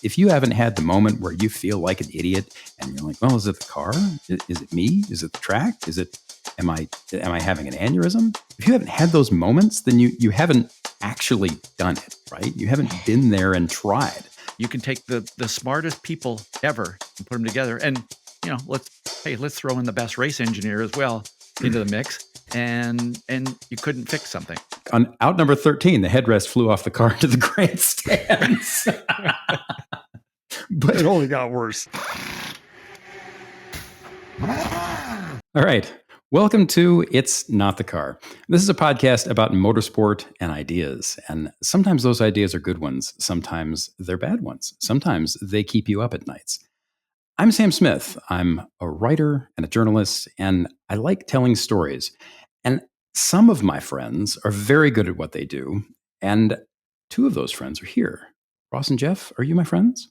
if you haven't had the moment where you feel like an idiot and you're like, well, is it the car? Is it me? Is it the track? Am I having an aneurysm? If you haven't had those moments, then you haven't actually done it, right? You haven't been there and tried. You can take the smartest people ever and put them together, and let's throw in the best race engineer as well into the mix, and you couldn't fix something. On out number 13, the headrest flew off the car into the grandstands. But it only got worse. All right. Welcome to It's Not the Car. This is a podcast about motorsport and ideas. And sometimes those ideas are good ones. Sometimes they're bad ones. Sometimes they keep you up at nights. I'm Sam Smith. I'm a writer and a journalist, and I like telling stories. And some of my friends are very good at what they do. And two of those friends are here. Ross and Jeff, are you my friends?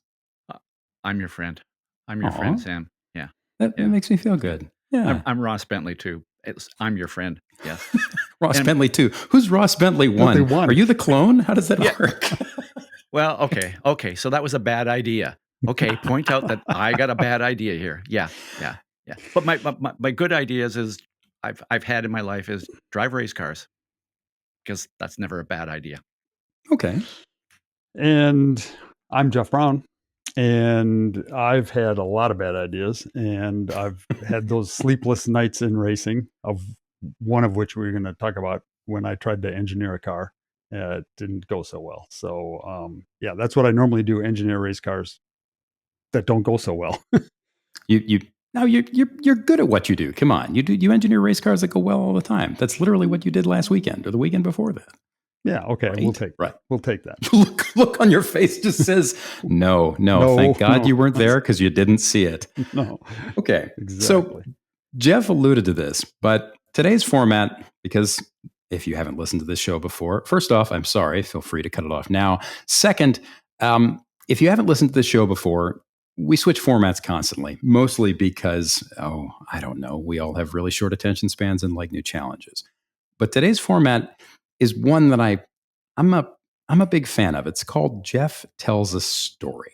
I'm your friend. I'm your friend, Sam. Yeah. That makes me feel good. Yeah. I'm Ross Bentley, too. I'm your friend. Yes. Ross Bentley, too. Who's Ross Bentley 1? Are you the clone? How does that work? Well, okay. So that was a bad idea. Okay, point out that I got a bad idea here. Yeah. But my good ideas is I've had in my life is drive race cars, because that's never a bad idea. Okay. And I'm Jeff Braun. And I've had a lot of bad ideas, and I've had those sleepless nights in racing, of one of which we're going to talk about when I tried to engineer a car. It didn't go so well. So, that's what I normally do, engineer race cars that don't go so well. You're good at what you do. Come on. You engineer race cars that go well all the time. That's literally what you did last weekend or the weekend before that. Yeah, okay, right? We'll take that. Look on your face just says, no, thank God you weren't there because you didn't see it. No. Okay, exactly. So Jeff alluded to this, but today's format, because if you haven't listened to this show before, first off, I'm sorry, feel free to cut it off now. Second, if you haven't listened to this show before, we switch formats constantly, mostly because, I don't know, we all have really short attention spans and like new challenges. But today's format is one that I'm a big fan of. It's called Jeff Tells a Story.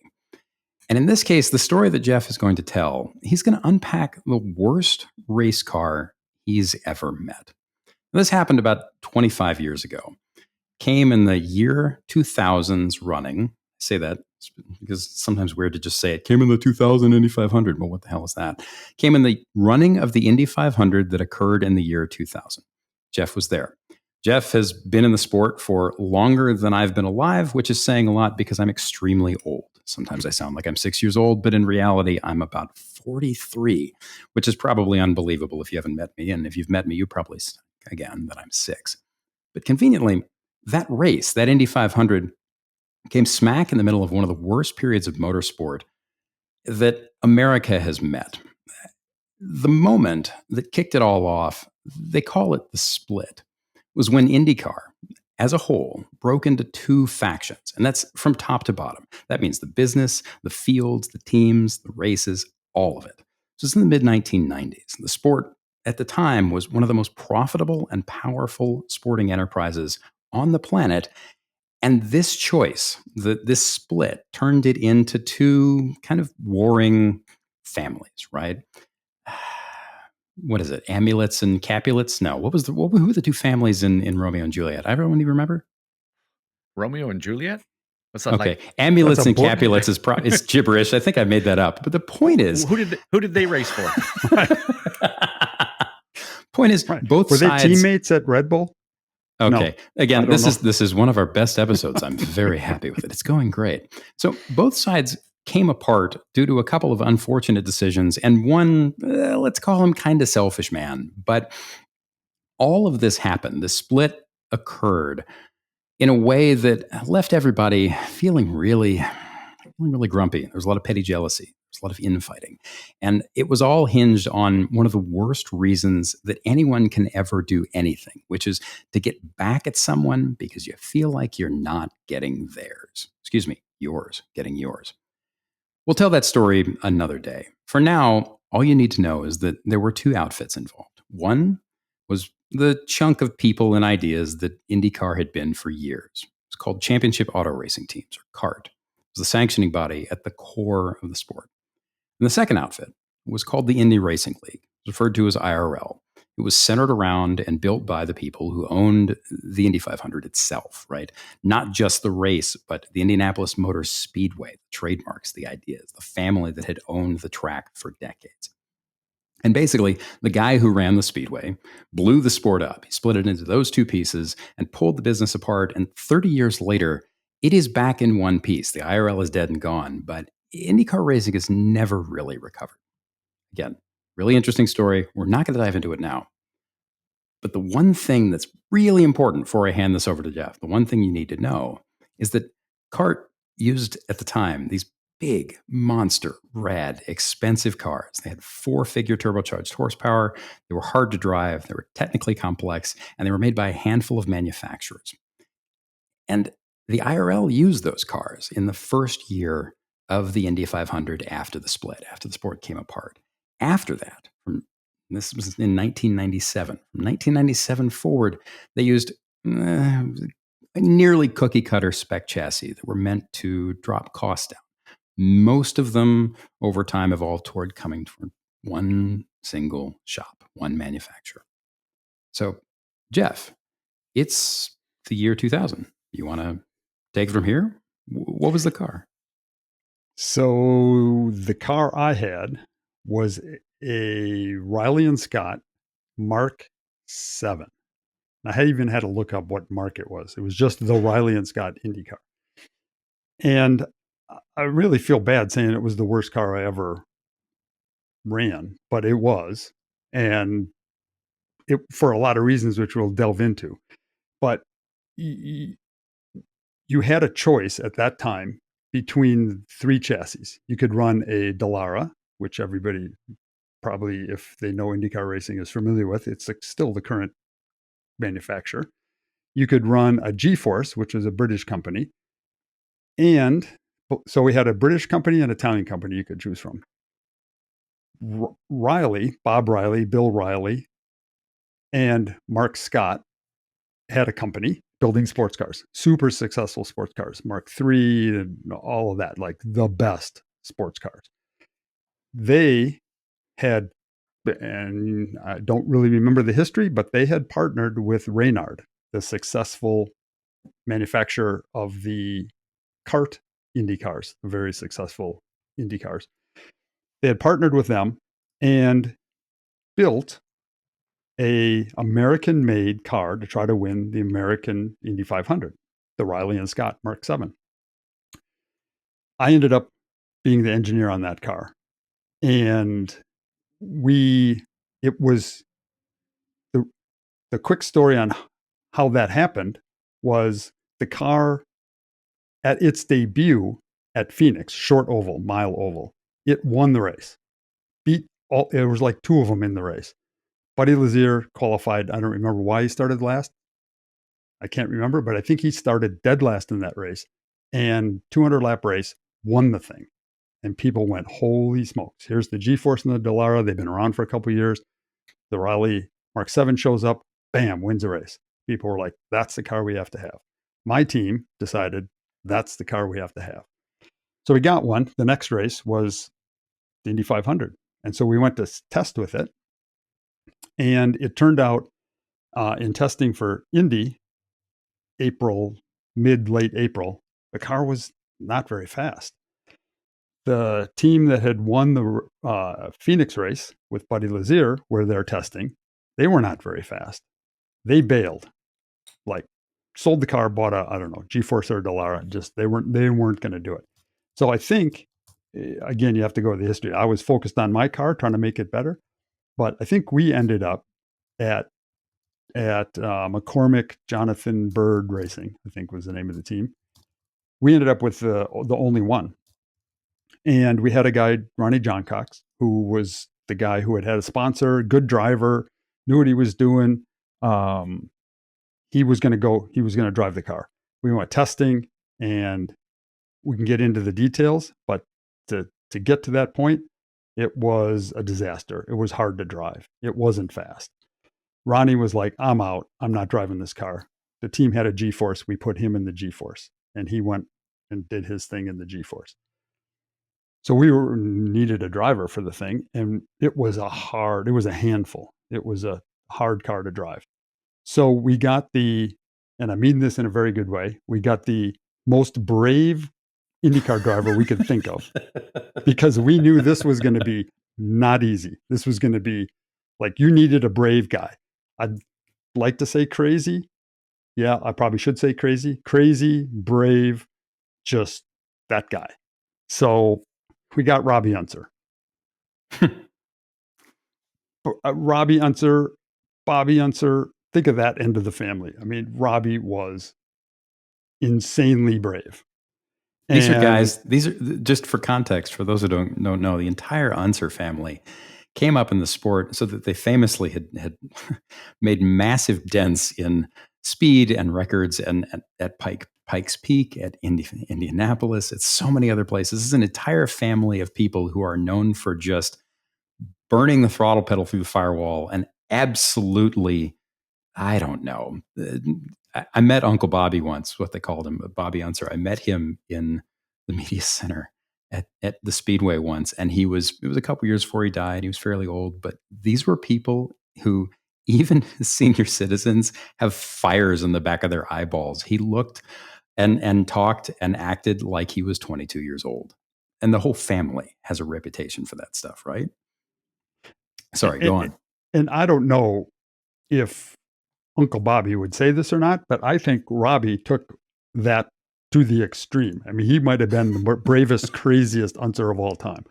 And in this case, the story that Jeff is going to tell, he's going to unpack the worst race car he's ever met. This happened about 25 years ago. Came in the year 2000s running. I say that because it's sometimes weird to just say it. Came in the 2000 Indy 500. Well, what the hell is that? Came in the running of the Indy 500 that occurred in the year 2000. Jeff was there. Jeff has been in the sport for longer than I've been alive, which is saying a lot because I'm extremely old. Sometimes I sound like I'm 6 years old, but in reality, I'm about 43, which is probably unbelievable if you haven't met me. And if you've met me, you probably think again that I'm 6. But conveniently, that race, that Indy 500, came smack in the middle of one of the worst periods of motorsport that America has met. The moment that kicked it all off, they call it the split, was when IndyCar, as a whole, broke into two factions. And that's from top to bottom. That means the business, the fields, the teams, the races, all of it. So it's in the mid-1990s. The sport at the time was one of the most profitable and powerful sporting enterprises on the planet. And this choice, this split, turned it into two kind of warring families, right? What is it? Amulets and Capulets? No. Who were the two families in Romeo and Juliet? Everyone even remember? Romeo and Juliet? What's that okay. like? Amulets and Capulets is gibberish. I think I made that up. But the point is, who did they race for? Point is, both sides were they teammates at Red Bull? Okay. No, again, this is one of our best episodes. I'm very happy with it. It's going great. So both sides came apart due to a couple of unfortunate decisions, and one, let's call him kind of selfish man. But all of this happened. The split occurred in a way that left everybody feeling really grumpy. There was a lot of petty jealousy. There was a lot of infighting. And it was all hinged on one of the worst reasons that anyone can ever do anything, which is to get back at someone because you feel like you're not getting theirs. Getting yours. We'll tell that story another day. For now, all you need to know is that there were two outfits involved. One was the chunk of people and ideas that IndyCar had been for years. It's called Championship Auto Racing Teams, or CART. It was the sanctioning body at the core of the sport. And the second outfit was called the Indy Racing League, referred to as IRL. It was centered around and built by the people who owned the Indy 500 itself, right? Not just the race, but the Indianapolis Motor Speedway, the trademarks, the ideas, the family that had owned the track for decades. And basically, the guy who ran the speedway blew the sport up. He split it into those two pieces and pulled the business apart. And 30 years later, it is back in one piece. The IRL is dead and gone, but IndyCar racing has never really recovered. Again, really interesting story. We're not going to dive into it now. But the one thing that's really important before I hand this over to Jeff, the one thing you need to know is that CART used at the time these big, monster, rad, expensive cars. They had 4-figure turbocharged horsepower. They were hard to drive. They were technically complex, and they were made by a handful of manufacturers. And the IRL used those cars in the first year of the Indy 500 after the split, after the sport came apart. After that, this was in 1997. From 1997 forward, they used a nearly cookie-cutter spec chassis that were meant to drop costs down. Most of them, over time, evolved toward coming toward one single shop, one manufacturer. So, Jeff, it's the year 2000. You want to take it from here? What was the car? So the car I had was a Riley and Scott Mark 7. I even had to look up what mark it was. It was just the Riley and Scott Indy car. And I really feel bad saying it was the worst car I ever ran, but it was. And it, for a lot of reasons, which we'll delve into. But you had a choice at that time between 3 chassis. You could run a Dallara, which everybody probably, if they know IndyCar racing, is familiar with. It's still the current manufacturer. You could run a G-Force, which is a British company. And so we had a British company and Italian company you could choose from. Riley, Bob Riley, Bill Riley, and Mark Scott had a company building sports cars, super successful sports cars, Mark III and all of that, like the best sports cars. They had, and I don't really remember the history, but they had partnered with Reynard, the successful manufacturer of the kart Indy cars, very successful Indy cars. They had partnered with them and built a American-made car to try to win the American Indy 500, the Riley and Scott Mark 7. I ended up being the engineer on that car. And it was the quick story on how that happened was the car at its debut at Phoenix, short oval, mile oval, it won the race. It was like 2 of them in the race. Buddy Lazier qualified. I don't remember why he started last. I can't remember, but I think he started dead last in that race. And 200-lap race, won the thing. And people went, holy smokes. Here's the G-Force and the Dallara. They've been around for a couple of years. The Riley Mark 7 shows up, bam, wins a race. People were like, that's the car we have to have. My team decided that's the car we have to have. So we got one. The next race was the Indy 500. And so we went to test with it. And it turned out in testing for Indy, late April, the car was not very fast. The team that had won the Phoenix race with Buddy Lazier, where they're testing, they were not very fast. They bailed, like sold the car, bought a, G-Force or Dallara. Just they weren't going to do it. So I think, again, you have to go with the history. I was focused on my car, trying to make it better. But I think we ended up at McCormick Jonathan Bird Racing, I think was the name of the team. We ended up with the only one. And we had a guy, Ronnie Johncox, who was the guy who had a sponsor, good driver, knew what he was doing. He was going to drive the car. We went testing, and we can get into the details, but to get to that point, it was a disaster. It was hard to drive. It wasn't fast. Ronnie was like, I'm out. I'm not driving this car. The team had a G-Force. We put him in the G-Force, and he went and did his thing in the G-force. So needed a driver for the thing, and it was a handful. It was a hard car to drive. So we got and I mean this in a very good way, we got the most brave IndyCar driver we could think of, because we knew this was going to be not easy. This was going to be like, you needed a brave guy. I'd like to say crazy. Yeah, I probably should say crazy. Crazy, brave, just that guy. So we got Robby Unser. Robby Unser, Bobby Unser, think of that end of the family. I mean, Robby was insanely brave. These are just for context, for those who don't know, the entire Unser family came up in the sport so that they famously had made massive dents in speed and records and at Pikes Peak, at Indianapolis, at so many other places. This is an entire family of people who are known for just burning the throttle pedal through the firewall and absolutely, I don't know. I met Uncle Bobby once, what they called him, Bobby Unser. I met him in the media center at the Speedway once, and it was a couple years before he died. He was fairly old, but these were people who, even as senior citizens, have fires in the back of their eyeballs. He looked and talked and acted like he was 22 years old. And the whole family has a reputation for that stuff, right? Sorry, go on. And I don't know if Uncle Bobby would say this or not, but I think Robby took that to the extreme. I mean, he might have been the bravest, craziest Unser of all time.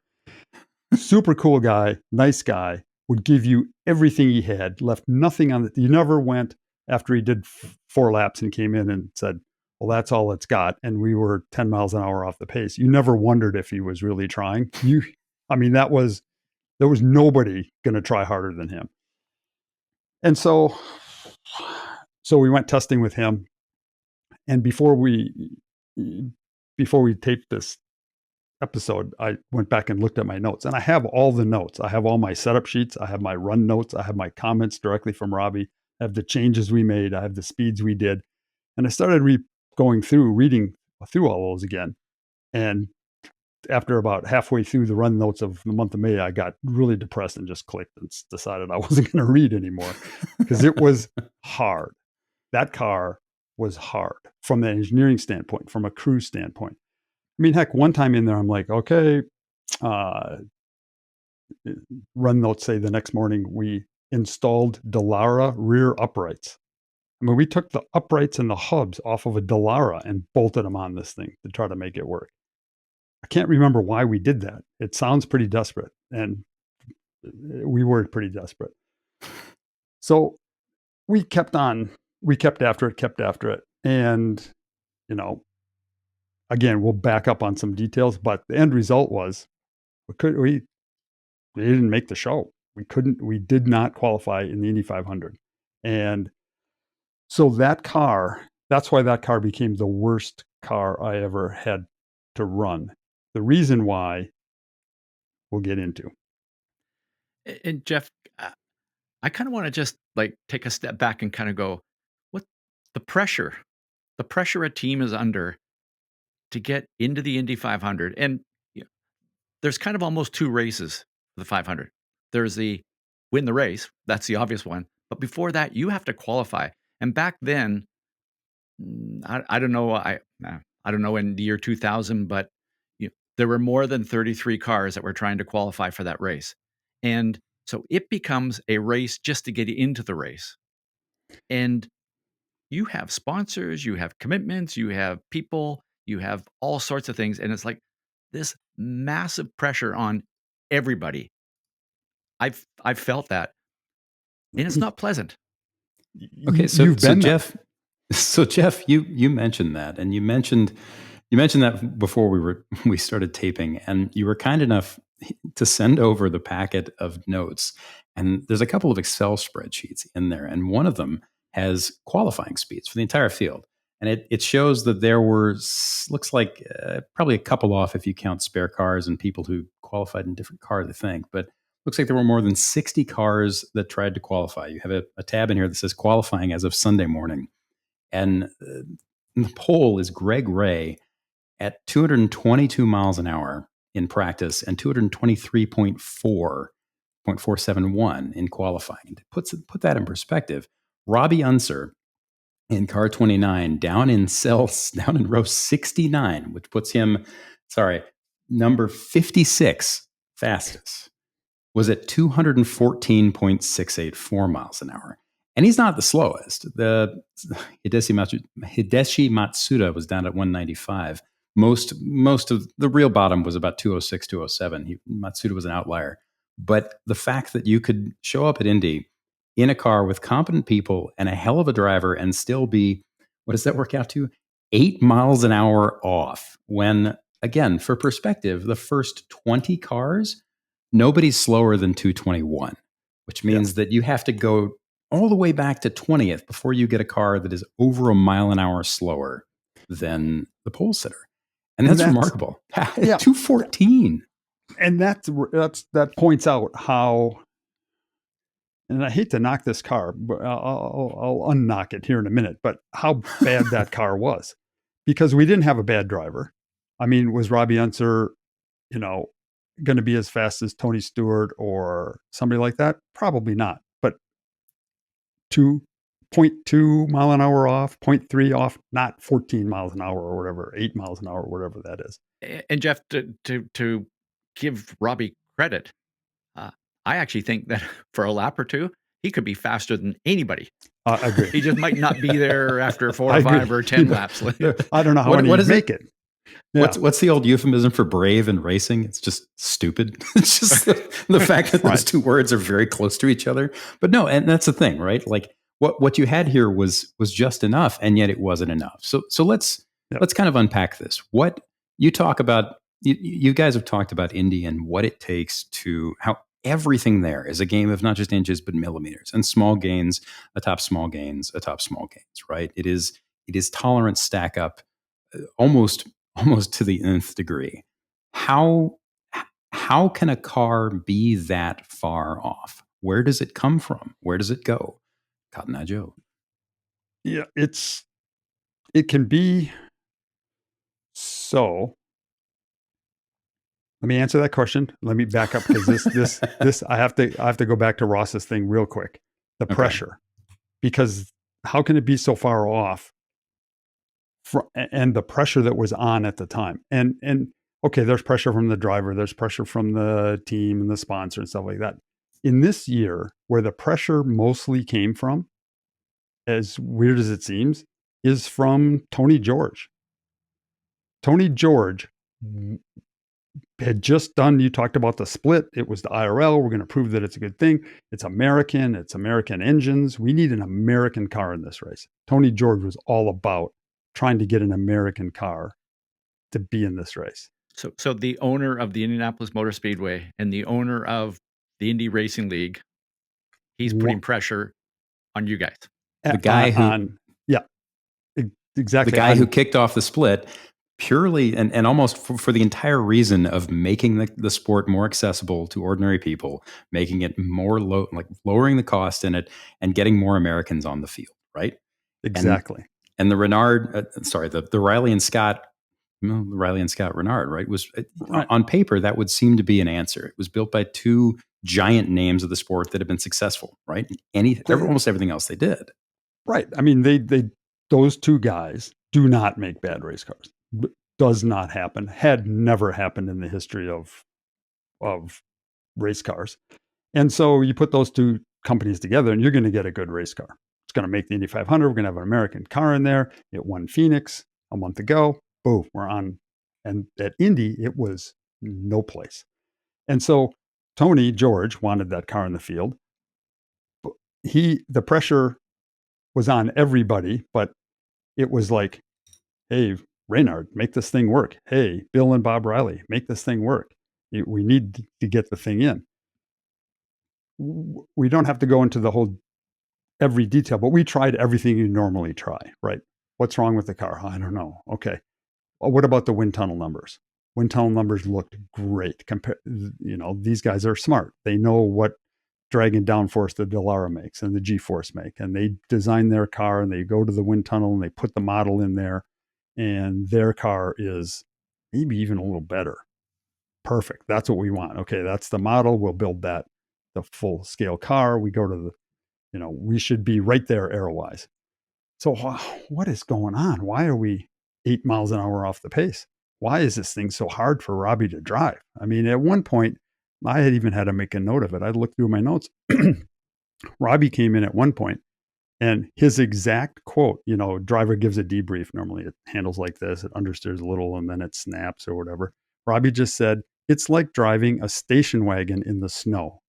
Super cool guy, nice guy, would give you everything he had, left nothing on it. He never went after he did 4 laps and came in and said, well, that's all it's got. And we were 10 miles an hour off the pace. You never wondered if he was really trying. There was nobody going to try harder than him. And so we went testing with him. And before we taped this episode, I went back and looked at my notes, and I have all the notes. I have all my setup sheets. I have my run notes. I have my comments directly from Robby. I have the changes we made. I have the speeds we did. And I started reading through all those again. And after about halfway through the run notes of the month of May, I got really depressed and just clicked and decided I wasn't going to read anymore, because it was hard. That car was hard from the engineering standpoint, from a crew standpoint. I mean, heck, one time in there, I'm like, okay, run notes say the next morning we installed Dallara rear uprights. I mean, we took the uprights and the hubs off of a Dallara and bolted them on this thing to try to make it work. I can't remember why we did that. It sounds pretty desperate, and we were pretty desperate. So we kept after it. And, again, we'll back up on some details, but the end result was we didn't make the show. We did not qualify in the Indy 500. And so that's why that car became the worst car I ever had to run. The reason why we'll get into. And Jeff, I kind of want to just take a step back and kind of go, what the pressure a team is under to get into the Indy 500. And there's kind of almost 2 races for the 500. There's the win the race. That's the obvious one. But before that, you have to qualify. And back then, I don't know. I don't know in the year 2000, but there were more than 33 cars that were trying to qualify for that race. And so it becomes a race just to get into the race. And you have sponsors, you have commitments, you have people, you have all sorts of things. And it's like this massive pressure on everybody. I've felt that. And it's not pleasant. Okay, so Jeff, you mentioned that, and you mentioned that before we started taping, and you were kind enough to send over the packet of notes. And there's a couple of Excel spreadsheets in there, and one of them has qualifying speeds for the entire field, and it shows that there looks like probably a couple off if you count spare cars and people who qualified in different cars, I think, but looks like there were more than 60 cars that tried to qualify. You have a tab in here that says qualifying as of Sunday morning. And the poll is Greg Ray at 222 miles an hour in practice and 223.471 in qualifying. To put that in perspective, Robby Unser in car 29 down in row 69, which puts him, number 56 fastest, was at 214.684 miles an hour. And he's not the slowest. The Hideshi Matsuda was down at 195. Most of the real bottom was about 206, 207. Matsuda was an outlier. But the fact that you could show up at Indy in a car with competent people and a hell of a driver and still be, what does that work out to? 8 miles an hour off. When, again, for perspective, the first 20 cars, nobody's slower than 221, which means that you have to go all the way back to 20th before you get a car that is over a mile an hour slower than the pole sitter. And that's remarkable. 214. And that points out how, and I hate to knock this car, but I'll unknock it here in a minute, but how bad that car was. Because we didn't have a bad driver. I mean, was Robby Unser, going to be as fast as Tony Stewart or somebody like that? Probably not. But 2.2 mile an hour off, 0.3 off, not 14 miles an hour or whatever, 8 miles an hour or whatever that is. And Jeff, to give Robby credit, I actually think that for a lap or two, he could be faster than anybody. I agree. He just might not be there after 4 or 5 or 10 laps later. I don't know how he would make it. Yeah. What's the old euphemism for brave in racing? It's just stupid. It's just the fact that those two words are very close to each other. But no, and that's the thing, right? Like what you had here was just enough, and yet it wasn't enough. So let's kind of unpack this. What you talk about, you guys have talked about Indy and what it takes to how everything there is a game of not just inches but millimeters and small gains atop small gains atop small gains. Right? It is tolerance stack up almost to the nth degree. How can a car be that far off? Where does it come from? Where does it go? Cotton Eye Joe. Yeah, it can be. So let me answer that question. Let me back up because this I have to go back to Ross's thing real quick. The pressure, because how can it be so far off? And the pressure that was on at the time, and okay, there's pressure from the driver, there's pressure from the team and the sponsor and stuff like that. In this year, where the pressure mostly came from, as weird as it seems, is from Tony George. Tony George had just done, you talked about the split. It was the IRL. We're going to prove that it's a good thing. It's American engines. We need an American car in this race. Tony George was all about trying to get an American car to be in this race. So the owner of the Indianapolis Motor Speedway and the owner of the Indy Racing League, he's putting pressure on you guys. The guy exactly. The guy who kicked off the split purely and almost for the entire reason of making the sport more accessible to ordinary people, making it more lowering the cost in it and getting more Americans on the field, right? Exactly. And the Renard, the Riley and Scott Renard, right, was on paper that would seem to be an answer. It was built by two giant names of the sport that have been successful, right? Almost everything else they did. Right. I mean, those two guys do not make bad race cars. Does not happen. Had never happened in the history of race cars. And so you put those two companies together and you're going to get a good race car. It's going to make the Indy 500. We're going to have an American car in there. It won Phoenix a month ago. Boom, we're on. And at Indy, it was no place. And so Tony George wanted that car in the field. The pressure was on everybody, but it was like, hey, Reynard, make this thing work. Hey, Bill and Bob Riley, make this thing work. We need to get the thing in. We don't have to go into every detail, but we tried everything you normally try, right? What's wrong with the car? I don't know. Okay. Well, what about the wind tunnel numbers? Wind tunnel numbers looked great. These guys are smart. They know what drag and downforce the Dallara makes and the G-force make. And they design their car and they go to the wind tunnel and they put the model in there. And their car is maybe even a little better. Perfect. That's what we want. Okay, that's the model. We'll build that, the full scale car. We go to the, we should be right there aero-wise. So what is going on? Why are we 8 miles an hour off the pace? Why is this thing so hard for Robby to drive? I mean, at one point, I had even had to make a note of it. I looked through my notes. Robby came in at one point, and his exact quote, driver gives a debrief. Normally it handles like this, it understeers a little and then it snaps or whatever. Robby just said, it's like driving a station wagon in the snow.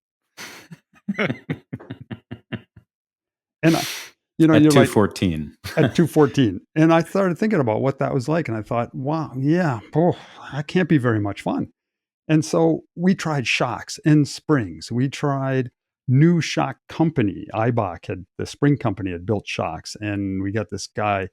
And at you're 214. At 214. And I started thinking about what that was like. And I thought, wow, yeah, that can't be very much fun. And so we tried shocks and springs. We tried new shock company. The spring company, had built shocks. And we got this guy,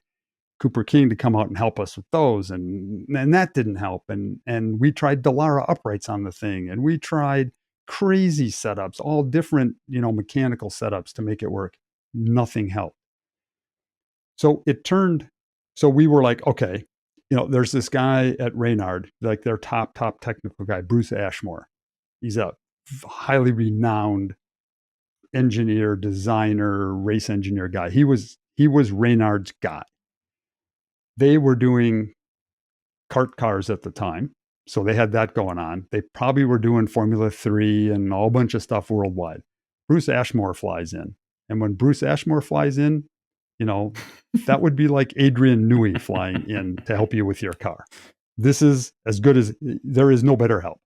Cooper King, to come out and help us with those. And that didn't help. And we tried Dallara uprights on the thing. And we tried crazy setups, all different, mechanical setups to make it work. Nothing helped. So we were like, okay, there's this guy at Reynard, like their top technical guy, Bruce Ashmore. He's a highly renowned engineer, designer, race engineer guy. He was Reynard's guy. They were doing kart cars at the time, so they had that going on. They probably were doing Formula 3 and a whole bunch of stuff worldwide. Bruce Ashmore flies in. And when Bruce Ashmore flies in, that would be like Adrian Newey flying in to help you with your car. This is as good as, there is no better help.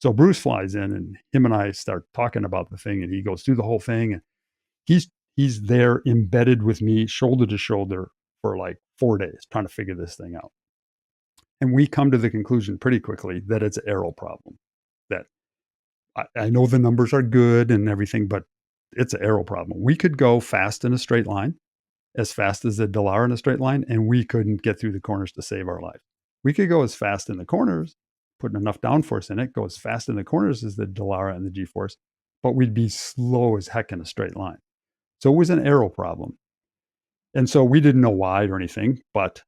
So Bruce flies in, and him and I start talking about the thing, and he goes through the whole thing, and he's there embedded with me shoulder to shoulder for like 4 days trying to figure this thing out. And we come to the conclusion pretty quickly that it's an aero problem. That I know the numbers are good and everything, but it's an aero problem. We could go fast in a straight line, as fast as the Dallara in a straight line, and we couldn't get through the corners to save our life. We could go as fast in the corners, putting enough downforce in it, go as fast in the corners as the Dallara and the G-force, but we'd be slow as heck in a straight line. So it was an aero problem. And so we didn't know why or anything, but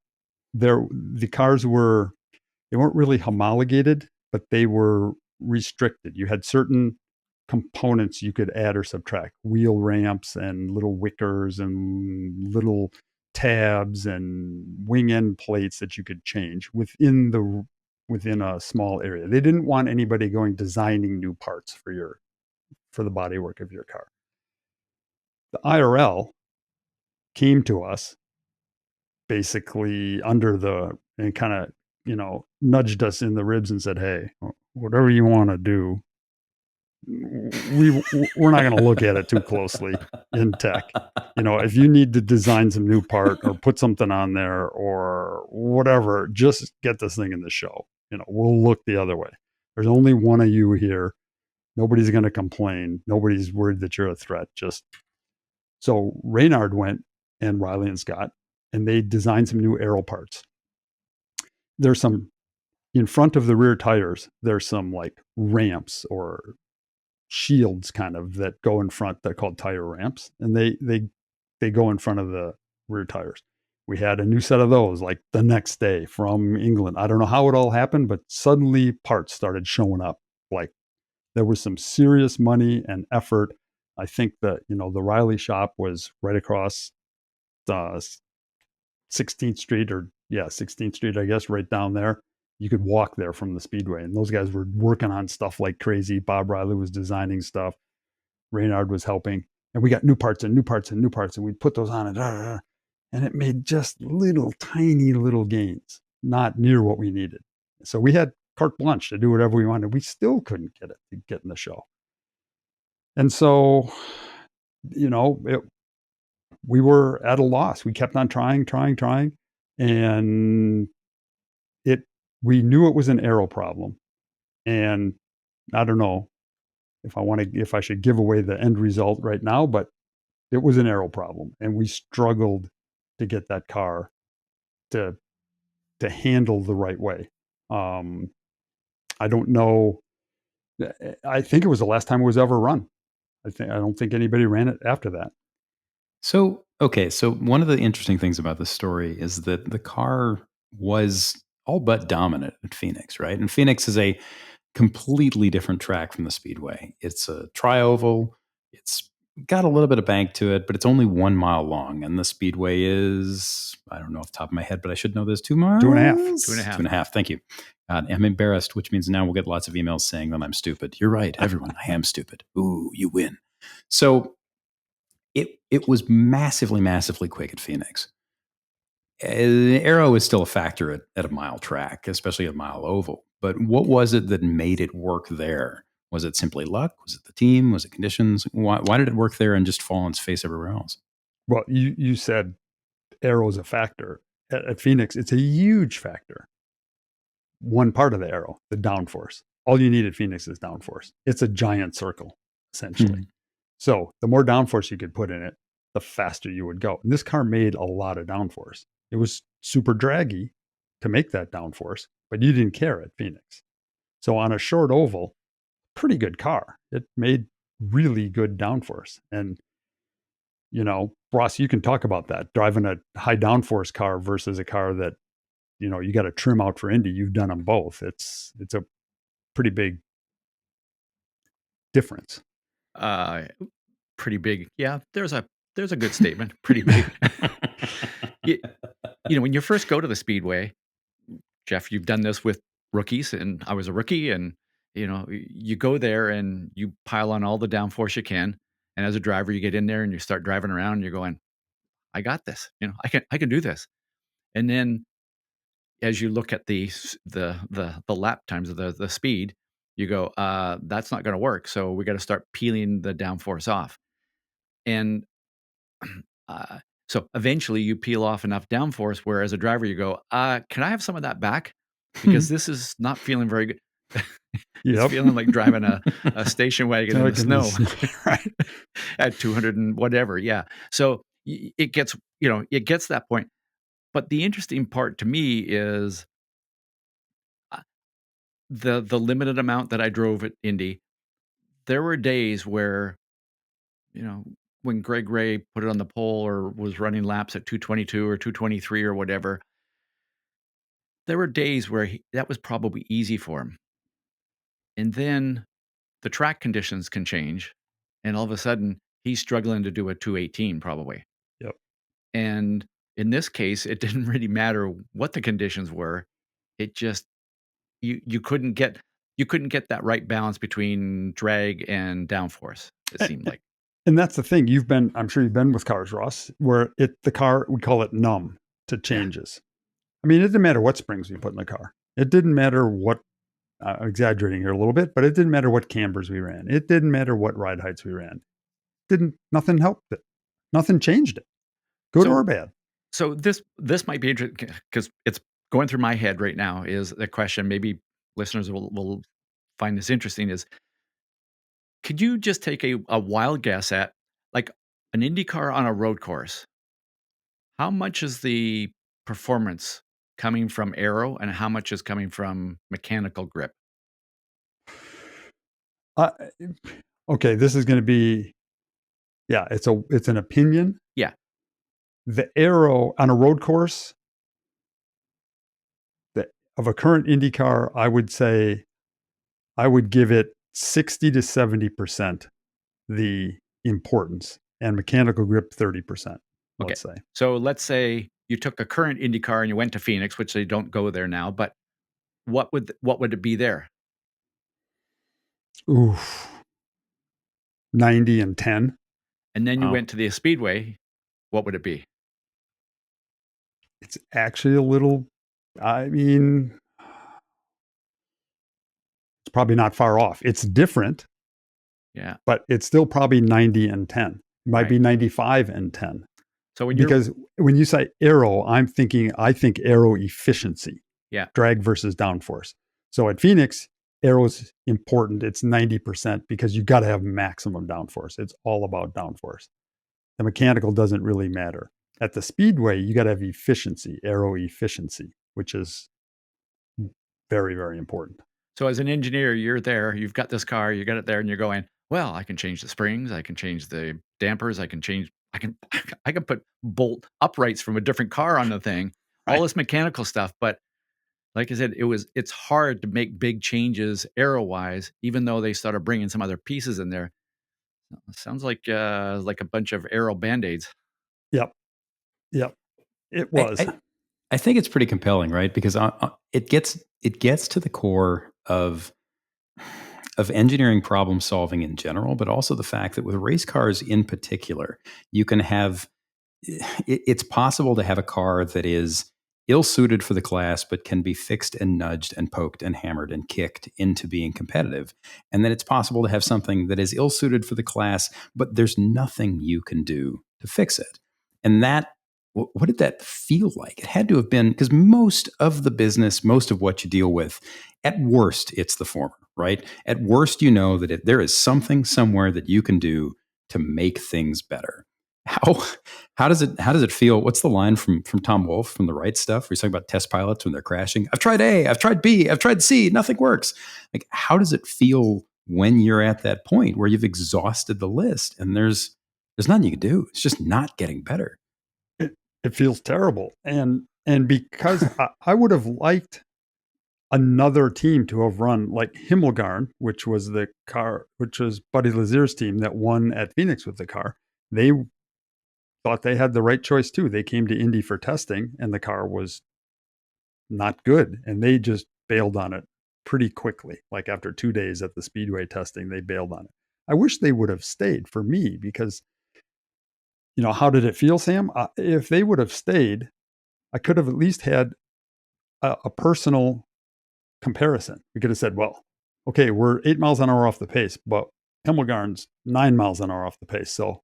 the cars weren't really homologated, but they were restricted. You had certain components you could add or subtract, wheel ramps and little wickers and little tabs and wing end plates that you could change within a small area. They didn't want anybody designing new parts for the bodywork of your car. The IRL came to us basically and kind of, nudged us in the ribs and said, hey, whatever you want to do, we're not going to look at it too closely in tech. If you need to design some new part or put something on there or whatever, just get this thing in the show. We'll look the other way. There's only one of you here. Nobody's going to complain. Nobody's worried that you're a threat. So Reynard went, and Riley and Scott, and they designed some new aero parts. There's some in front of the rear tires. There's some like ramps or shields kind of that go in front. They're called tire ramps, and they go in front of the rear tires. We had a new set of those like the next day from England. I don't know how it all happened, but suddenly parts started showing up. Like there was some serious money and effort. I think that, the Riley shop was right across 16th Street 16th Street, I guess, right down there. You could walk there from the Speedway. And those guys were working on stuff like crazy. Bob Riley was designing stuff. Reynard was helping. And we got new parts and new parts and new parts. And we put those on and it made just tiny little gains, not near what we needed. So we had carte blanche to do whatever we wanted. We still couldn't get it to get in the show. And so, we were at a loss. We kept on trying. And we knew it was an aero problem. And I don't know if I should give away the end result right now, but it was an aero problem. And we struggled to get that car to handle the right way. I don't know. I think it was the last time it was ever run. I don't think anybody ran it after that. So one of the interesting things about this story is that the car was all but dominant at Phoenix, right? And Phoenix is a completely different track from the Speedway. It's a tri-oval. It's got a little bit of bank to it, but it's only 1 mile long. And the Speedway is, I don't know off the top of my head, but I should know this, 2 miles? 2.5. 2.5. 2.5. Thank you. I'm embarrassed, which means now we'll get lots of emails saying that I'm stupid. You're right, everyone. I am stupid. Ooh, you win. So it was massively, massively quick at Phoenix. Aero is still a factor at a mile track, especially a mile oval. But what was it that made it work there? Was it simply luck? Was it the team? Was it conditions? Why did it work there and just fall on its face everywhere else? Well, you said aero is a factor. At Phoenix, it's a huge factor. One part of the aero, the downforce. All you need at Phoenix is downforce. It's a giant circle, essentially. So the more downforce you could put in it, the faster you would go. And this car made a lot of downforce. It was super draggy to make that downforce, but you didn't care at Phoenix. So on a short oval, pretty good car. It made really good downforce. And, you know, Ross, you can talk about that. Driving a high downforce car versus a car that, you know, you got to trim out for Indy. You've done them both. It's a pretty big difference. Pretty big. Yeah, there's a good statement. Pretty big. You know, when you first go to the Speedway, Jeff, you've done this with rookies, and I was a rookie, and you know, you go there and you pile on all the downforce you can, and as a driver, you get in there and you start driving around, and you're going, "I got this. You know, I can do this." And then as you look at the lap times of the speed, you go, "That's not going to work." So we got to start peeling the downforce off, and so eventually you peel off enough downforce where as a driver you go, can I have some of that back? Because this is not feeling very good. It's feeling like driving a station wagon in the snow, right? At 200 and whatever. Yeah. So it gets, you know, it gets that point. But the interesting part to me is the limited amount that I drove at Indy. There were days where, you know, when Greg Ray put it on the pole or was running laps at 222 or 223 or whatever, there were days where that was probably easy for him. And then the track conditions can change, and all of a sudden he's struggling to do a 218 probably. Yep. And in this case, it didn't really matter what the conditions were. It just you couldn't get that right balance between drag and downforce, it seemed like. And that's the thing. I'm sure you've been with cars, Ross, where the car, we call it numb to changes. I mean, it didn't matter what springs we put in the car. It didn't matter what, I'm exaggerating here a little bit, but it didn't matter what cambers we ran. It didn't matter what ride heights we ran. Nothing helped it. Nothing changed it, good or bad. So this might be interesting because it's going through my head right now is the question, maybe listeners will find this interesting, is could you just take a wild guess at like an Indy car on a road course? How much is the performance coming from aero and how much is coming from mechanical grip? Okay, this is going to be, yeah, it's an opinion. Yeah. The aero on a road course of a current Indy car, I would say I would give it 60 to 70% the importance, and mechanical grip 30%, let's say. So let's say you took a current Indy car and you went to Phoenix, which they don't go there now, but what would it be there? Oof. 90 and 10. And then you went to the Speedway, what would it be? It's actually a little, I mean, it's probably not far off. It's different. Yeah. But it's still probably 90 and 10. It might be 95 and 10. So because when you say aero, I think aero efficiency. Yeah. Drag versus downforce. So at Phoenix, aero's important. It's 90% because you got to have maximum downforce. It's all about downforce. The mechanical doesn't really matter. At the Speedway, you got to have efficiency, aero efficiency, which is very, very important. So as an engineer, you're there, you've got this car, you got it there, and you're going, well, I can change the springs, I can change the dampers, I can put bolt uprights from a different car on the thing, all this mechanical stuff. But like I said, it's hard to make big changes aero-wise, even though they started bringing some other pieces in there. Sounds like a bunch of aero band-aids. Yep. It I, was. I think it's pretty compelling, right? Because it gets to the core of engineering problem solving in general, but also the fact that with race cars in particular, you can have it's possible to have a car that is ill-suited for the class, but can be fixed and nudged and poked and hammered and kicked into being competitive. And then it's possible to have something that is ill-suited for the class, but there's nothing you can do to fix it. And that, what did that feel like? It had to have been, because most of the business, most of what you deal with, at worst, it's the former, right? At worst, you know that there is something somewhere that you can do to make things better. How does it feel? What's the line from Tom Wolfe from The Right Stuff, where he's talking about test pilots when they're crashing? I've tried A, I've tried B, I've tried C, nothing works. Like, how does it feel when you're at that point where you've exhausted the list and there's nothing you can do? It's just not getting better. It feels terrible, and because I would have liked another team to have run like Himmelgarn, which was Buddy Lazier's team that won at Phoenix with the car. They thought they had the right choice too. They came to Indy for testing, and the car was not good, and they just bailed on it pretty quickly. Like after 2 days at the speedway testing, they bailed on it. I wish they would have stayed for me, because, how did it feel, Sam? If they would have stayed, I could have at least had a personal comparison. We could have said, well, okay, we're 8 miles an hour off the pace, but Himmelgarn's 9 miles an hour off the pace. So,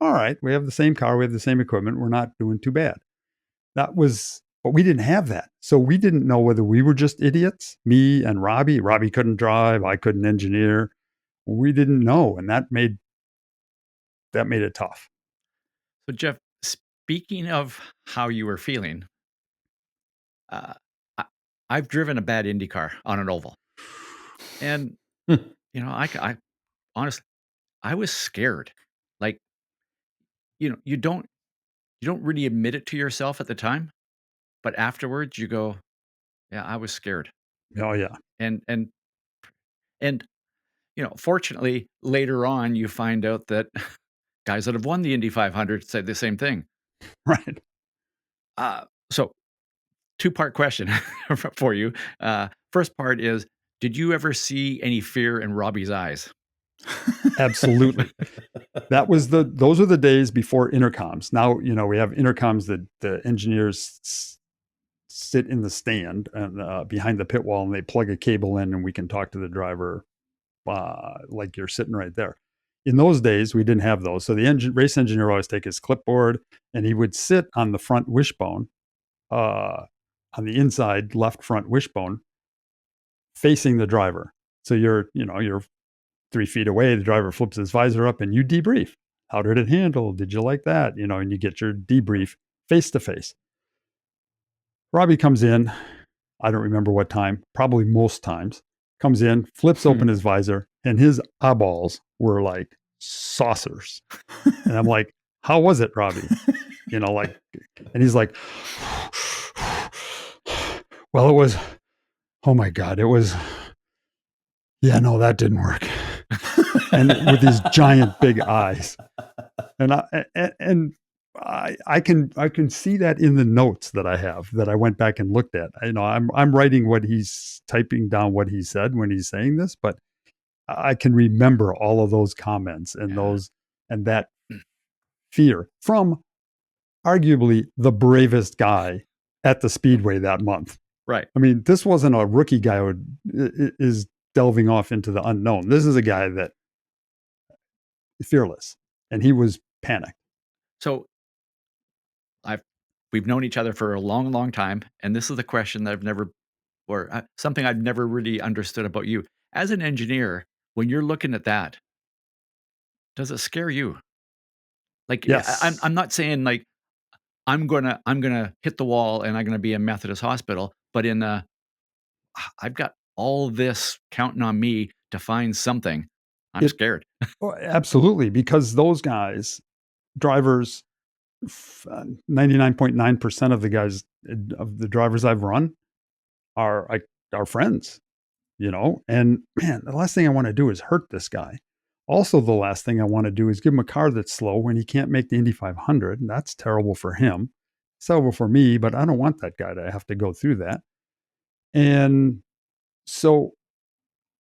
all right, we have the same car, we have the same equipment, we're not doing too bad. But we didn't have that. So we didn't know whether we were just idiots, me and Robby. Robby couldn't drive, I couldn't engineer. We didn't know, and that made it tough. So, Jeff, speaking of how you were feeling, I've driven a bad Indy car on an oval, and I honestly, I was scared. Like, you don't really admit it to yourself at the time, but afterwards you go, yeah, I was scared. Oh yeah. And fortunately, later on you find out that guys that have won the Indy 500 said the same thing. Right. So, two-part question for you. First part is, did you ever see any fear in Robby's eyes? Absolutely. Those are the days before intercoms. Now, we have intercoms that the engineers sit in the stand and behind the pit wall, and they plug a cable in, and we can talk to the driver like you're sitting right there. In those days, we didn't have those. So the race engineer would always take his clipboard, and he would sit on the front wishbone, on the inside left front wishbone, facing the driver. So you're 3 feet away. The driver flips his visor up, and you debrief. How did it handle? Did you like that? And you get your debrief face to face. Robby comes in. I don't remember what time, probably most times. Comes in, flips open his visor, and his eyeballs were like saucers. And I'm like, how was it, Robby? And he's like, well, it was, oh my God, it was, yeah, no, that didn't work. And with these giant big eyes. And I can see that in the notes that I have, that I went back and looked at. I'm writing what he's typing down, what he said when he's saying this, but I can remember all of those comments and that fear from arguably the bravest guy at the speedway that month. Right. I mean, this wasn't a rookie guy who is delving off into the unknown. This is a guy that is fearless, and he was panicked. So we've known each other for a long, long time, and this is the question that something I've never really understood about you as an engineer. When you're looking at that, does it scare you? Like, yes. I'm not saying like I'm gonna hit the wall and I'm gonna be in Methodist Hospital, but I've got all this counting on me to find something. I'm scared. Oh, absolutely, because those guys, drivers, 99.9% of the guys, of the drivers I've run, our friends, and man, the last thing I want to do is hurt this guy. Also, the last thing I want to do is give him a car that's slow when he can't make the Indy 500. And that's terrible for him. It's terrible for me, but I don't want that guy to have to go through that. And so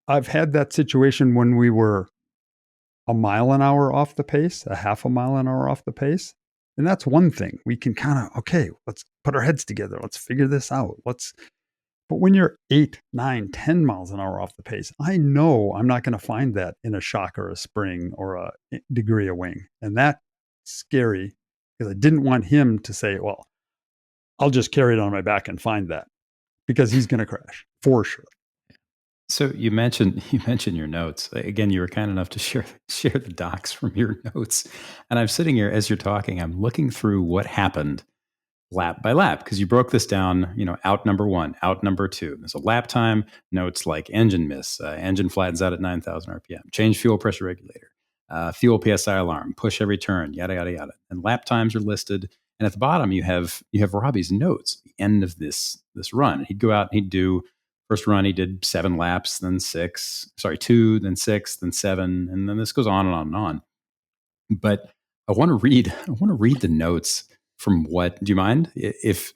I've had that situation when we were a mile an hour off the pace, a half a mile an hour off the pace. And that's one thing. We can kind of, okay, let's put our heads together. Let's figure this out. But when you're 8, 9, 10 miles an hour off the pace, I know I'm not going to find that in a shock or a spring or a degree of wing. And that's scary because I didn't want him to say, well, I'll just carry it on my back and find that, because he's going to crash for sure. So you mentioned your notes. Again, you were kind enough to share the docs from your notes. And I'm sitting here as you're talking, I'm looking through what happened lap by lap, because you broke this down, out number 1, out number 2. There's a lap time, notes like engine miss, engine flattens out at 9,000 RPM, change fuel pressure regulator, fuel PSI alarm, push every turn, yada, yada, yada. And lap times are listed. And at the bottom, you have Robby's notes at the end of this run. He'd go out and he'd do, first run, he did 7 laps, then 2, then 6, then 7. And then this goes on and on and on. But I want to read the notes from what, do you mind if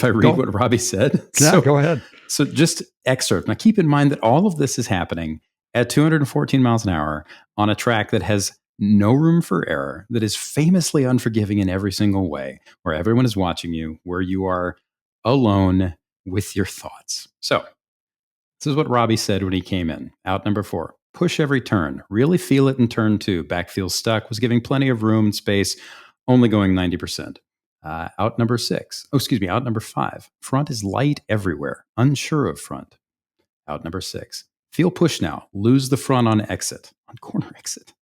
I read what Robby said? Yeah, go ahead. So just excerpt. Now keep in mind that all of this is happening at 214 miles an hour on a track that has no room for error, that is famously unforgiving in every single way, where everyone is watching you, where you are alone with your thoughts. So this is what Robby said when he came in. Out number 4. Push every turn. Really feel it in turn 2. Back feels stuck. Was giving plenty of room and space. Only going 90%. Out number 6. Out number 5. Front is light everywhere. Unsure of front. Out number 6. Feel push now. Lose the front on exit. On corner exit.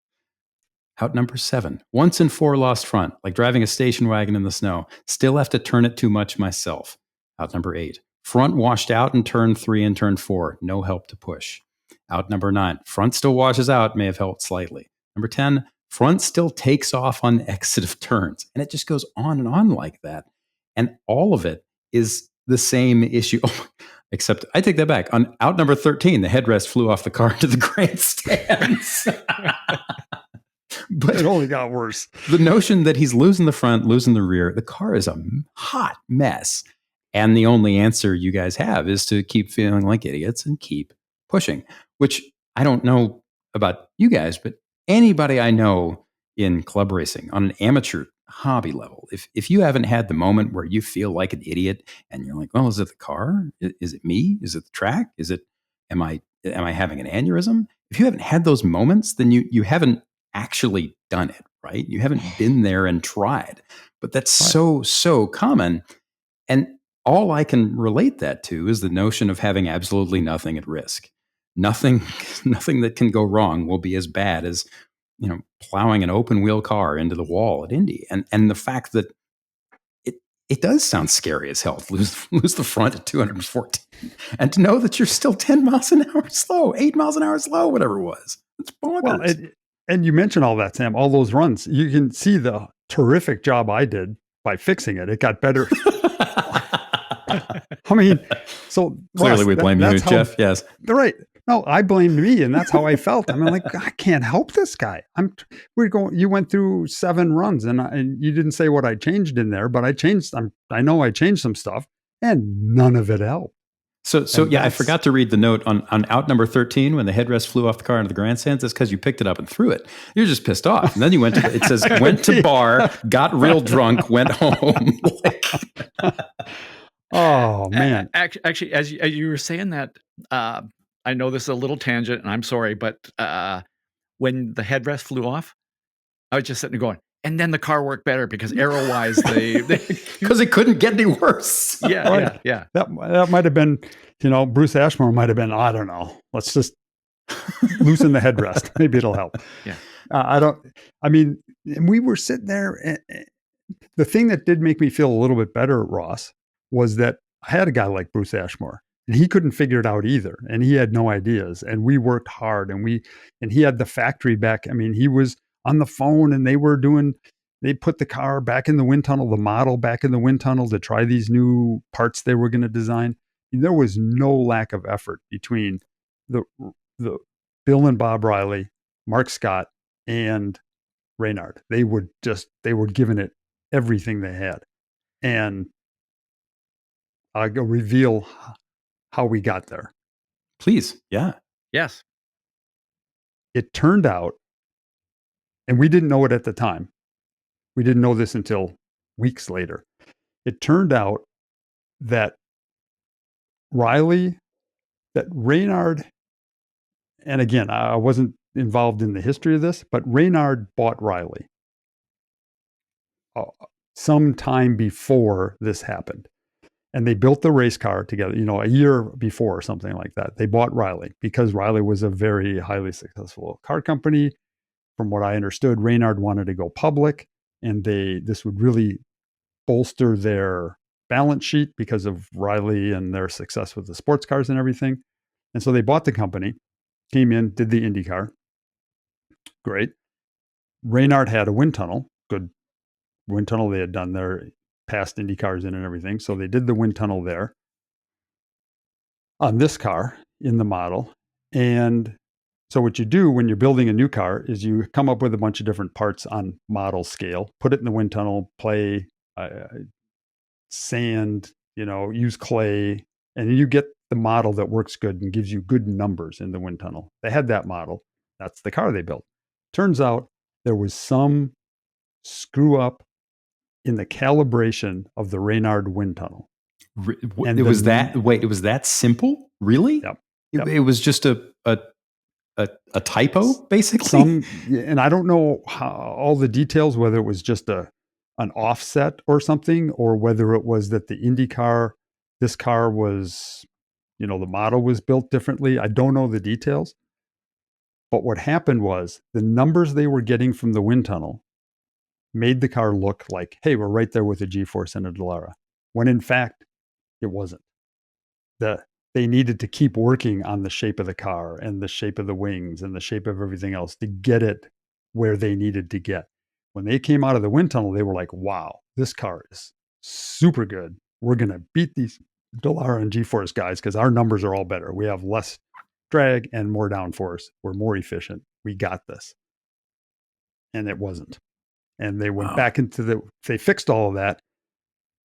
Out number 7. Once in 4 lost front. Like driving a station wagon in the snow. Still have to turn it too much myself. Out number 8. Front washed out in turn 3 and turn 4. No help to push. Out number 9. Front still washes out. May have helped slightly. Number 10. Front still takes off on exit of turns. And it just goes on and on like that. And all of it is the same issue. Oh, except I take that back. On out number 13, the headrest flew off the car into the grandstands. But it only got worse. The notion that he's losing the front, losing the rear, the car is a hot mess. And the only answer you guys have is to keep feeling like idiots and keep pushing, which I don't know about you guys, but anybody I know in club racing on an amateur hobby level, if you haven't had the moment where you feel like an idiot and you're like, well, is it the car? Is it me? Is it the track? Am I having an aneurysm? If you haven't had those moments, then you haven't actually done it, right? You haven't been there and tried. But that's so common. And all I can relate that to is the notion of having absolutely nothing at risk. Nothing that can go wrong will be as bad as, plowing an open wheel car into the wall at Indy. And the fact that it does sound scary as hell to lose the front at 214. And to know that you're still 10 miles an hour slow, 8 miles an hour slow, whatever it was. It's bonkers. Well, and you mentioned all that, Sam, all those runs. You can see the terrific job I did by fixing it. It got better. I mean, so clearly we blame you, Jeff. Yes, right. No, I blamed me, and that's how I felt. I mean, like, I can't help this guy. You went through 7 runs, and you didn't say what I changed in there, but I changed. I know I changed some stuff, and none of it helped. So I forgot to read the note on out number 13 when the headrest flew off the car into the grandstands. That's because you picked it up and threw it. You're just pissed off. And then you went to, it says, went to bar, got real drunk, went home. Oh, man. Actually, as you were saying that, I know this is a little tangent, and I'm sorry, but when the headrest flew off, I was just sitting there going, and then the car worked better because aero-wise, because it couldn't get any worse. Yeah. That might have been, Bruce Ashmore might have been, I don't know. Let's just loosen the headrest. Maybe it'll help. Yeah. We were sitting there. And the thing that did make me feel a little bit better, Ross, was that I had a guy like Bruce Ashmore, and he couldn't figure it out either. And he had no ideas. And we worked hard, and he had the factory back. I mean, he was on the phone, and they put the car back in the wind tunnel, the model back in the wind tunnel to try these new parts they were going to design. there was no lack of effort between the Bill and Bob Riley, Mark Scott, and Reynard. They were giving it everything they had. And I'll go reveal how we got there. Please. Yeah. Yes. It turned out, and we didn't know it at the time. We didn't know this until weeks later. It turned out that Reynard, and again, I wasn't involved in the history of this, but Reynard bought Riley some time before this happened. And they built the race car together, a year before or something like that. They bought Riley because Riley was a very highly successful car company. From what I understood, Reynard wanted to go public, and this would really bolster their balance sheet because of Riley and their success with the sports cars and everything. And so they bought the company, came in, did the Indy car. Great. Reynard had a wind tunnel, good wind tunnel. They had done their past Indy cars in and everything. So they did the wind tunnel there on this car in the model. And so what you do when you're building a new car is you come up with a bunch of different parts on model scale, put it in the wind tunnel, play sand, use clay, and you get the model that works good and gives you good numbers in the wind tunnel. They had that model. That's the car they built. Turns out there was some screw up in the calibration of the Reynard wind tunnel. It was that simple? Really? Yep. It was just a typo, basically? And I don't know all the details, whether it was just an offset or something, or whether it was that the Indy car, this car was, the model was built differently. I don't know the details. But what happened was the numbers they were getting from the wind tunnel made the car look like, hey, we're right there with a G-Force and a Dallara, when in fact, it wasn't. They needed to keep working on the shape of the car and the shape of the wings and the shape of everything else to get it where they needed to get. When they came out of the wind tunnel, they were like, wow, this car is super good. We're going to beat these Dallara and G-Force guys because our numbers are all better. We have less drag and more downforce. We're more efficient. We got this. And it wasn't. And they went back into they fixed all of that.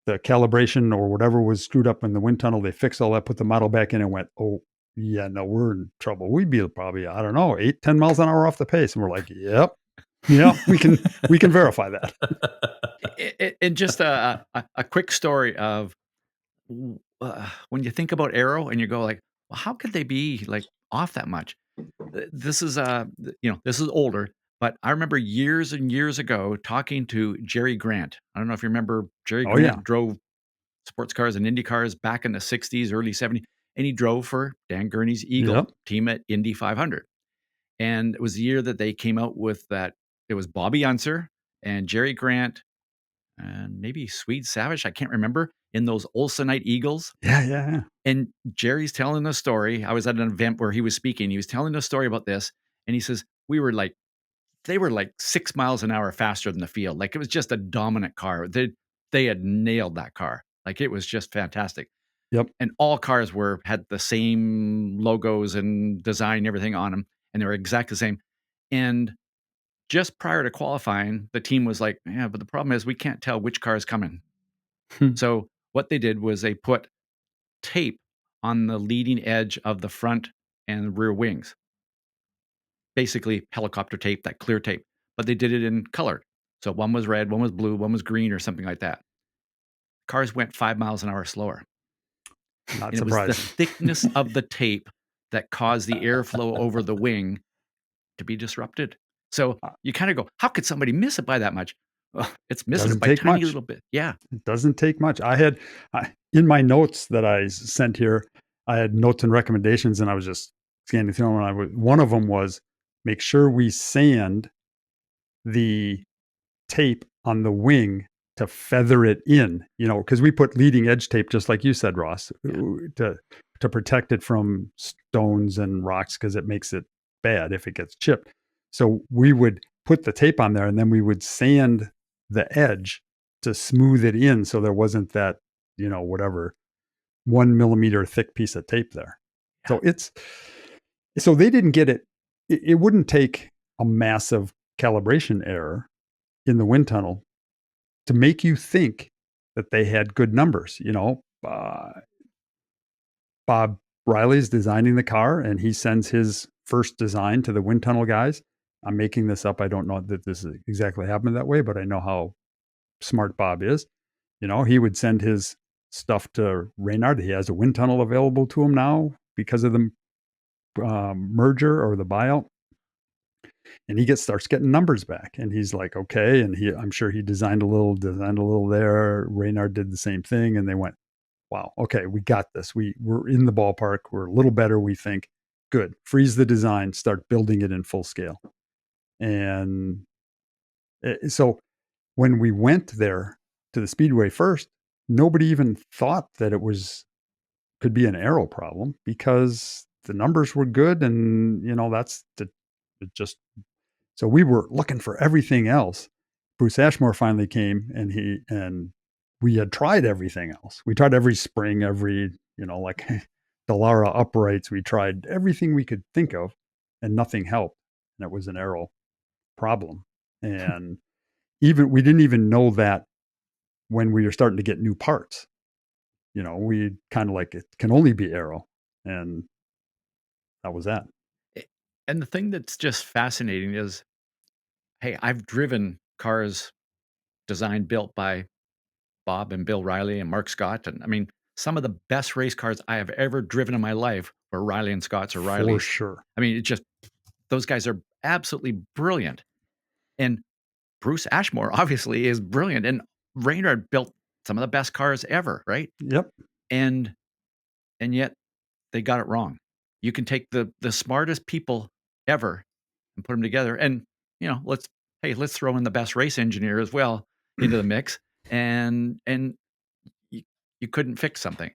The calibration or whatever was screwed up in the wind tunnel. They fixed all that, put the model back in and went, oh, yeah, no, we're in trouble. We'd be probably, I don't know, 8-10 miles an hour off the pace. And we're like, yep, we can verify that. And just a quick story of when you think about aero and you go like, well, how could they be like off that much? This is this is older, but I remember years and years ago talking to Jerry Grant. I don't know if you remember Jerry Grant drove sports cars and Indy cars back in the 60s, early 70s, and he drove for Dan Gurney's Eagle team at Indy 500. And it was the year that they came out with that. It was Robby Unser and Jerry Grant and maybe Swede Savage, I can't remember, in those Olsenite Eagles. Yeah. And Jerry's telling the story. I was at an event where he was speaking. He was telling the story about this. And he says, they were like 6 miles an hour faster than the field. Like it was just a dominant car. They had nailed that car. Like it was just fantastic. Yep. And all cars had the same logos and design and everything on them. And they were exactly the same. And just prior to qualifying, the team was like, yeah, but the problem is we can't tell which car is coming. So what they did was they put tape on the leading edge of the front and rear wings. Basically helicopter tape, that clear tape, but they did it in color. So one was red, one was blue, one was green or something like that. Cars went 5 miles an hour slower. Not surprising. It was the thickness of the tape that caused the airflow over the wing to be disrupted. So you kind of go, how could somebody miss it by that much? Well, it's missing it by a tiny little bit. Yeah. It doesn't take much. I had in my notes that I sent here, I had notes and recommendations, and I was just scanning through them. One of them was make sure we sand the tape on the wing to feather it in, because we put leading edge tape, just like you said, Ross, to protect it from stones and rocks, because it makes it bad if it gets chipped. So we would put the tape on there, and then we would sand the edge to smooth it in, so there wasn't that, whatever 1 millimeter thick piece of tape there. So they didn't get it. It wouldn't take a massive calibration error in the wind tunnel to make you think that they had good numbers. Bob Riley's designing the car, and he sends his first design to the wind tunnel guys. I'm making this up. I don't know that this is exactly happened that way, but I know how smart Bob is. He would send his stuff to Reynard. He has a wind tunnel available to him now because of the merger or the buyout. And he starts getting numbers back, and he's like, okay. And I'm sure he designed a little there. Reynard did the same thing, and they went, wow, okay, we got this. We're in the ballpark. We're a little better, we think. Good. Freeze the design, start building it in full scale. And so when we went there to the Speedway first, nobody even thought that could be an aero problem because the numbers were good. And, so we were looking for everything else. Bruce Ashmore finally came, and we had tried everything else. We tried every spring, like Dallara uprights. We tried everything we could think of, and nothing helped. And it was an aero problem. And we didn't even know that when we were starting to get new parts. We kind of like, it can only be aero. And that was that. And the thing that's just fascinating is, hey, I've driven cars designed, built by Bob and Bill Riley and Mark Scott. And I mean, some of the best race cars I have ever driven in my life were Riley and Scott's or Riley's. For sure. I mean, those guys are absolutely brilliant. And Bruce Ashmore obviously is brilliant. And Reynard built some of the best cars ever, right? Yep. And yet they got it wrong. You can take the smartest people ever and put them together. And, let's throw in the best race engineer as well into the mix. And you couldn't fix something.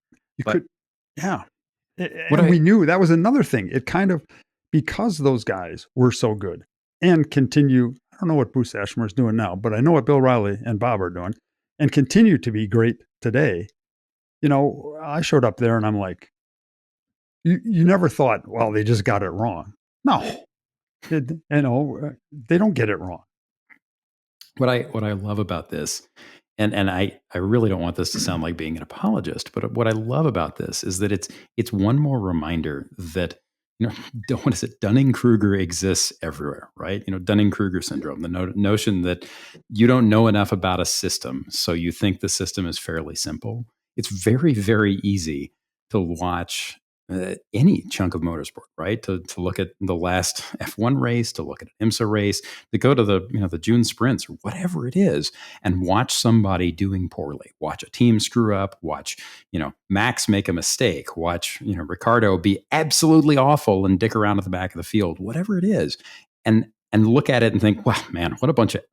Yeah. And we knew that was another thing. It kind of, because those guys were so good and continue, I don't know what Bruce Ashmore is doing now, but I know what Bill Riley and Bob are doing and continue to be great today. I showed up there and I'm like, you never thought, well, they just got it wrong. No, they don't get it wrong. What I love about this, and I really don't want this to sound like being an apologist, but what I love about this is that it's one more reminder that, what is it? Dunning-Kruger exists everywhere, right? Dunning-Kruger syndrome, the notion that you don't know enough about a system, so you think the system is fairly simple. It's very, very easy to watch any chunk of motorsport, right? To look at the last F1 race, to look at an IMSA race, to go to the June sprints or whatever it is, and watch somebody doing poorly, watch a team screw up, watch Max make a mistake, watch Ricardo be absolutely awful and dick around at the back of the field, whatever it is, and look at it and think, wow, man, what a bunch of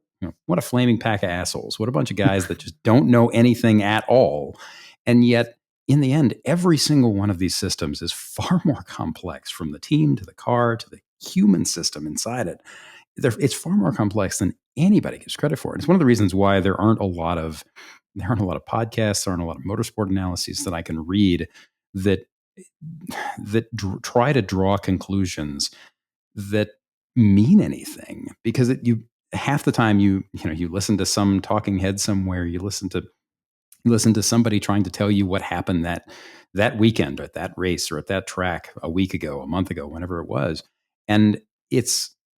what a flaming pack of assholes, what a bunch of guys that just don't know anything at all, and yet, in the end, every single one of these systems is far more complex, from the team to the car to the human system inside it. It's far more complex than anybody gives credit for. And it's one of the reasons why there aren't a lot of podcasts, there aren't a lot of motorsport analyses that I can read that try to draw conclusions that mean anything, because half the time you listen to some talking head somewhere, you listen to somebody trying to tell you what happened that weekend or at that race or at that track a week ago, a month ago, whenever it was. And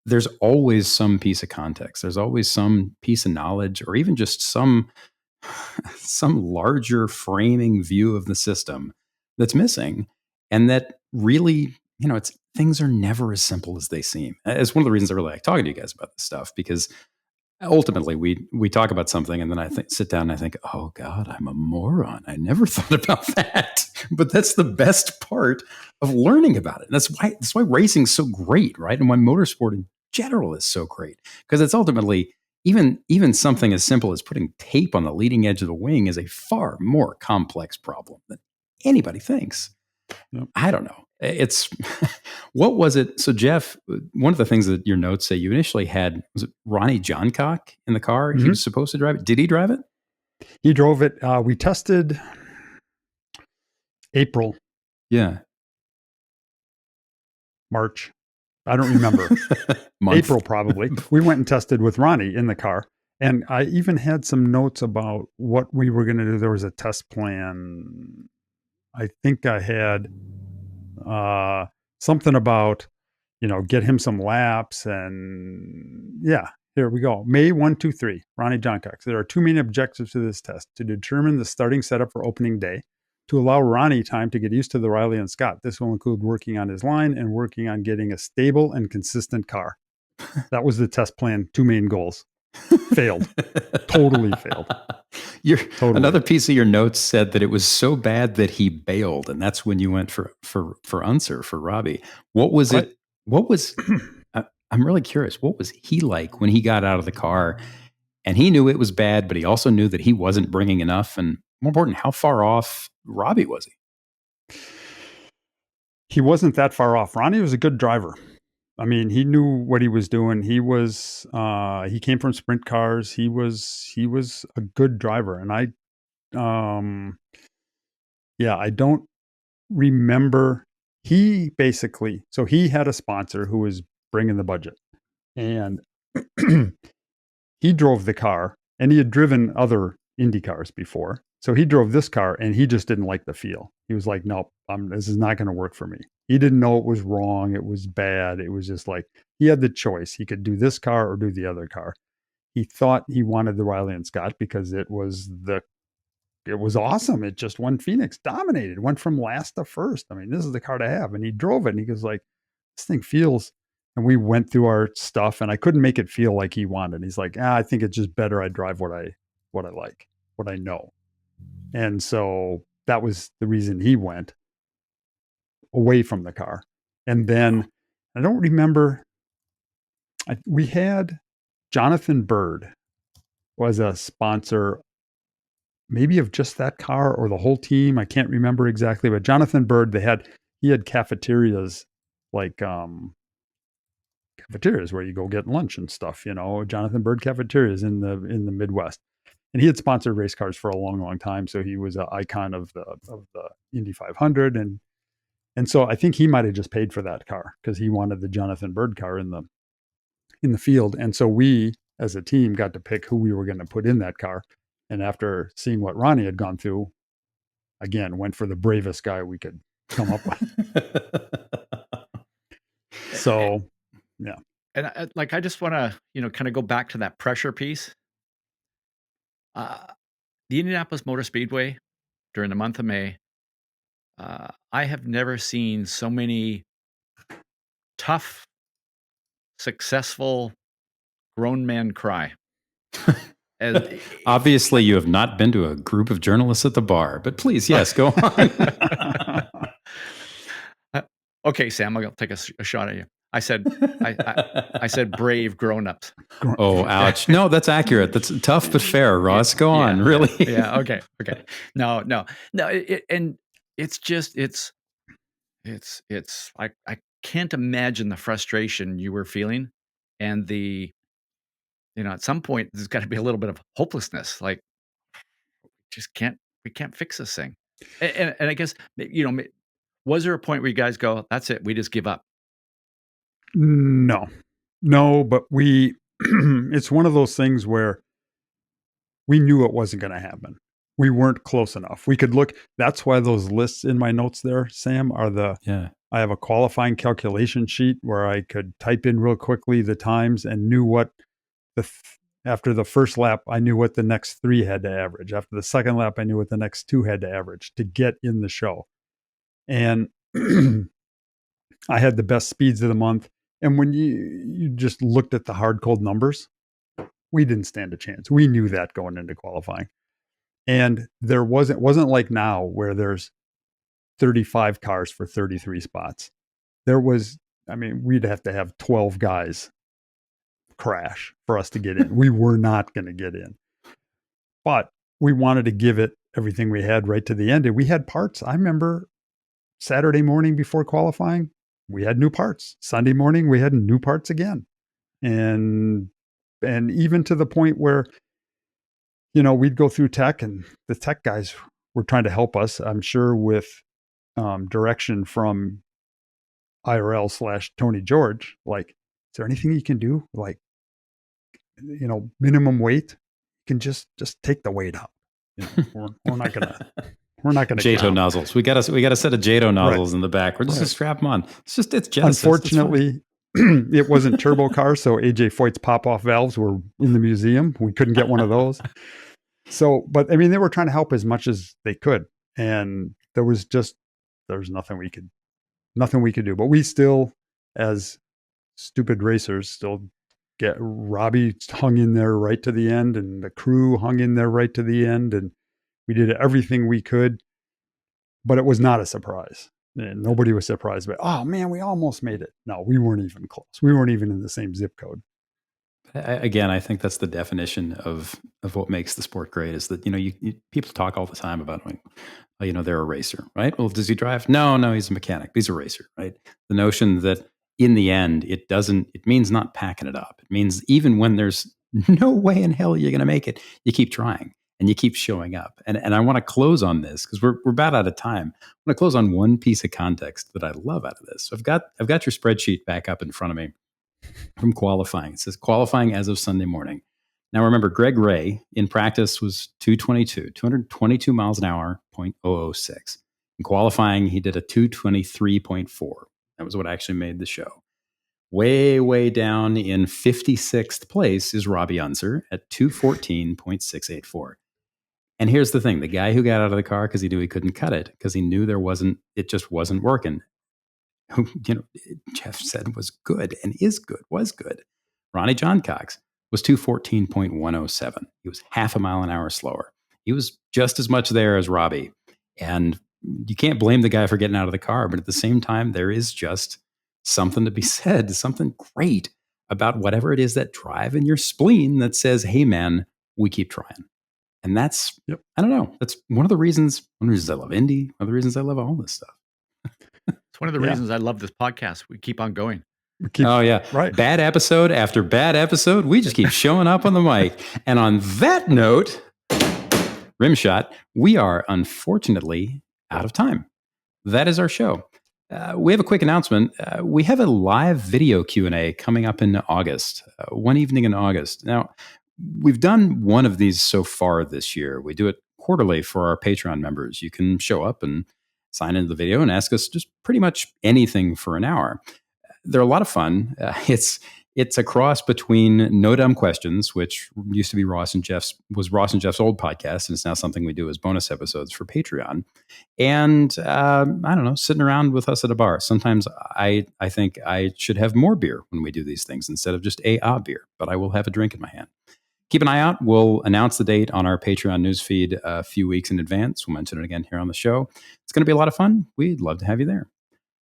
there's always some piece of context. There's always some piece of knowledge, or even just some larger framing view of the system that's missing. And that really, things are never as simple as they seem. It's one of the reasons I really like talking to you guys about this stuff, because ultimately, we talk about something, and then I sit down and I think, oh God, I'm a moron. I never thought about that. But that's the best part of learning about it. And that's why racing's so great, right? And why motorsport in general is so great, because it's ultimately even something as simple as putting tape on the leading edge of the wing is a far more complex problem than anybody thinks. Yep. I don't know. It's what was it? So Jeff, one of the things that your notes say you initially had, was it Ronnie Johncock in the car? Mm-hmm. He was supposed to drive it. Did he drive it? He drove it. We tested. April, Yeah. March. I don't remember. Month. April, probably. We went and tested with Ronnie in the car. And I even had some notes about what we were going to do. There was a test plan. I think I had something about, get him some laps. And yeah, here we go. May 1, 2, 3, Ronnie Johncox. There are two main objectives to this test: to determine the starting setup for opening day, to allow Ronnie time to get used to the Riley and Scott. This will include working on his line and working on getting a stable and consistent car. That was the test plan. Two main goals. Failed. Totally failed. Totally. Another piece of your notes said that it was so bad that he bailed, and that's when you went for Unser, for Robby. What was it? What was? I'm really curious. What was he like when he got out of the car, and he knew it was bad, but he also knew that he wasn't bringing enough, and more important, how far off Robby was he? He wasn't that far off. Ronnie was a good driver. I mean, he knew what he was doing. He came from sprint cars. He was a good driver. And I don't remember. He had a sponsor who was bringing the budget, and he drove the car, and he had driven other Indy cars before. So he drove this car, and he just didn't like the feel. He was like, nope, this is not going to work for me. He didn't know it was wrong. It was bad. It was just like, he had the choice. He could do this car or do the other car. He thought he wanted the Riley and Scott because it was awesome. It just won Phoenix, dominated, went from last to first. I mean, this is the car to have. And he drove it, and he goes like, this thing feels, and we went through our stuff, and I couldn't make it feel like he wanted. He's like, I think it's just better I drive what I like, what I know. And so that was the reason he went away from the car. And then I don't remember, we had Jonathan Bird was a sponsor, maybe of just that car or the whole team. I can't remember exactly, but Jonathan Bird, he had cafeterias, like cafeterias where you go get lunch and stuff, Jonathan Bird cafeterias in the Midwest. And he had sponsored race cars for a long, long time. So he was an icon of the Indy 500. And so I think he might have just paid for that car because he wanted the Jonathan Bird car in the field. And so we, as a team, got to pick who we were going to put in that car. And after seeing what Ronnie had gone through, again, went for the bravest guy we could come up with. So, yeah. And I just want to, kind of go back to that pressure piece. The Indianapolis Motor Speedway during the month of May, I have never seen so many tough, successful grown men cry. Obviously, you have not been to a group of journalists at the bar, but please, yes, go on. Okay, Sam, I'll take a shot at you. I said brave grown-ups. Oh, ouch. No, that's accurate. That's tough but fair, Ross. Go on, really. Yeah, okay. No. And it's just, I can't imagine the frustration you were feeling, and at some point there's got to be a little bit of hopelessness. Like, we can't fix this thing. And I guess, was there a point where you guys go, that's it, we just give up? No, but it's one of those things where we knew it wasn't going to happen. We weren't close enough. We could look. That's why those lists in my notes there, Sam, are I have a qualifying calculation sheet where I could type in real quickly the times and knew what after the first lap, I knew what the next 3 had to average. After the second lap, I knew what the next 2 had to average to get in the show. And I had the best speeds of the month. And when you just looked at the hard, cold numbers, we didn't stand a chance. We knew that going into qualifying. And it wasn't like now where there's 35 cars for 33 spots. We'd have to have 12 guys crash for us to get in. We were not going to get in. But we wanted to give it everything we had right to the end. And we had parts. I remember Saturday morning before qualifying, we had new parts. Sunday morning, we had new parts again. And even to the point where, we'd go through tech, and the tech guys were trying to help us, I'm sure, with direction from IRL/Tony George, like, is there anything you can do? Like, minimum weight, you can just take the weight out. We're not gonna JATO nozzles. We got a set of JATO nozzles in the back. We're just gonna strap them on. It's Genesis. Unfortunately, it wasn't turbo car, so AJ Foyt's pop-off valves were in the museum. We couldn't get one of those. So, but I mean, they were trying to help as much as they could, and there was nothing we could do. But we still, as stupid racers, still get Robby hung in there right to the end, and the crew hung in there right to the end, and we did everything we could. But it was not a surprise. And nobody was surprised. But oh man, we almost made it. No, we weren't even close. We weren't even in the same zip code. Again, I think that's the definition of what makes the sport great. Is that people talk all the time about they're a racer, right? Well, does he drive? No, he's a mechanic. He's a racer, right? The notion that in the end, it means not packing it up. It means even when there's no way in hell you're going to make it, you keep trying and you keep showing up. And I want to close on this because we're about out of time. I want to close on one piece of context that I love out of this. So I've got your spreadsheet back up in front of me from qualifying. It says qualifying as of Sunday morning. Now remember, Greg Ray in practice was 222 miles an hour, 0.006. In qualifying, he did a 223.4. That was what actually made the show. Way, way down in 56th place is Robby Unser at 214.684. And here's the thing. The guy who got out of the car because he knew he couldn't cut it, because he knew it just wasn't working, who Jeff said was good and was good. Ronnie John Cox was 214.107. He was half a mile an hour slower. He was just as much there as Robby. And you can't blame the guy for getting out of the car, but at the same time, there is just something to be said, something great about whatever it is that drive in your spleen that says, hey man, we keep trying. And that's, I don't know, that's one of the reasons I love Indy, one of the reasons I love all this stuff. It's one of the reasons I love this podcast. We keep on going. Right. Bad episode after bad episode. We just keep showing up on the mic. And on that note, Rimshot, we are unfortunately out of time. That is our show. We have a quick announcement. We have a live video Q&A coming up in August, one evening in August. Now, we've done one of these so far this year. We do it quarterly for our Patreon members. You can show up and sign into the video and ask us just pretty much anything for an hour. They're a lot of fun. It's a cross between No Dumb Questions, which used to be Ross and Jeff's old podcast, and it's now something we do as bonus episodes for Patreon. And I don't know, sitting around with us at a bar. Sometimes I think I should have more beer when we do these things instead of just a beer, but I will have a drink in my hand. Keep an eye out. We'll announce the date on our Patreon newsfeed a few weeks in advance. We'll mention it again here on the show. It's going to be a lot of fun. We'd love to have you there.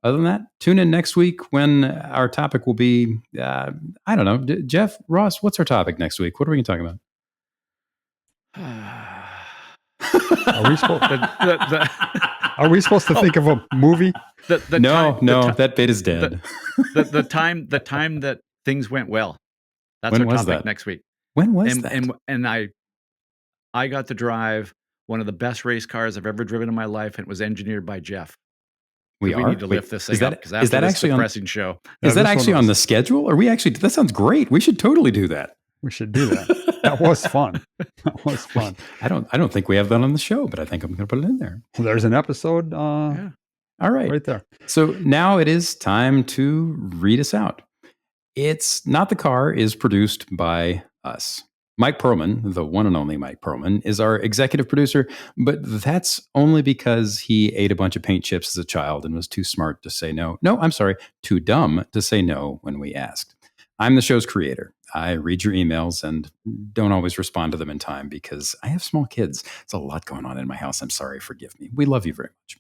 Other than that, tune in next week when our topic will be, I don't know, Jeff, Ross, what's our topic next week? What are we going to talk about? Are we supposed to think of a movie? That bit is dead. The time that things went well. That's our topic next week. When was that? And I got to drive one of the best race cars I've ever driven in my life, and it was engineered by Jeff. We need to lift this thing up because after this depressing show. Is that actually on the schedule? Or that sounds great. We should totally do that. We should do that. That was fun. I don't think we have that on the show, but I think I'm going to put it in there. Well, there's an episode. All right. Right there. So now it is time to read us out. It's Not the Car is produced by us. Mike Perlman, the one and only Mike Perlman, is our executive producer, but that's only because he ate a bunch of paint chips as a child and was too smart to say no. No, I'm sorry, too dumb to say no when we asked. I'm the show's creator. I read your emails and don't always respond to them in time because I have small kids. There's a lot going on in my house. I'm sorry, forgive me. We love you very much.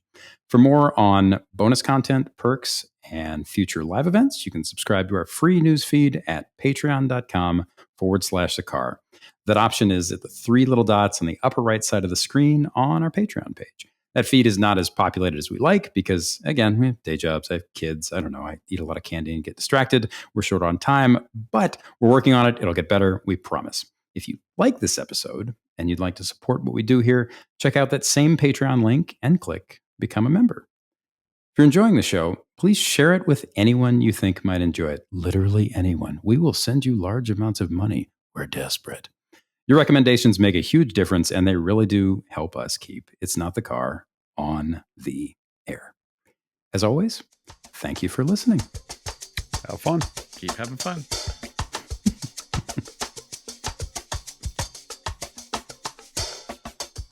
For more on bonus content, perks, and future live events, you can subscribe to our free news feed at patreon.com/the car. That option is at the three little dots on the upper right side of the screen on our Patreon page. That feed is not as populated as we like because, again, we have day jobs, I have kids, I don't know, I eat a lot of candy and get distracted. We're short on time, but we're working on it. It'll get better, we promise. If you like this episode and you'd like to support what we do here, check out that same Patreon link and click Become a Member. If you're enjoying the show, please share it with anyone you think might enjoy it. Literally anyone. We will send you large amounts of money. We're desperate. Your recommendations make a huge difference, and they really do help us keep It's Not the Car on the air. As always, thank you for listening. Have fun. Keep having fun.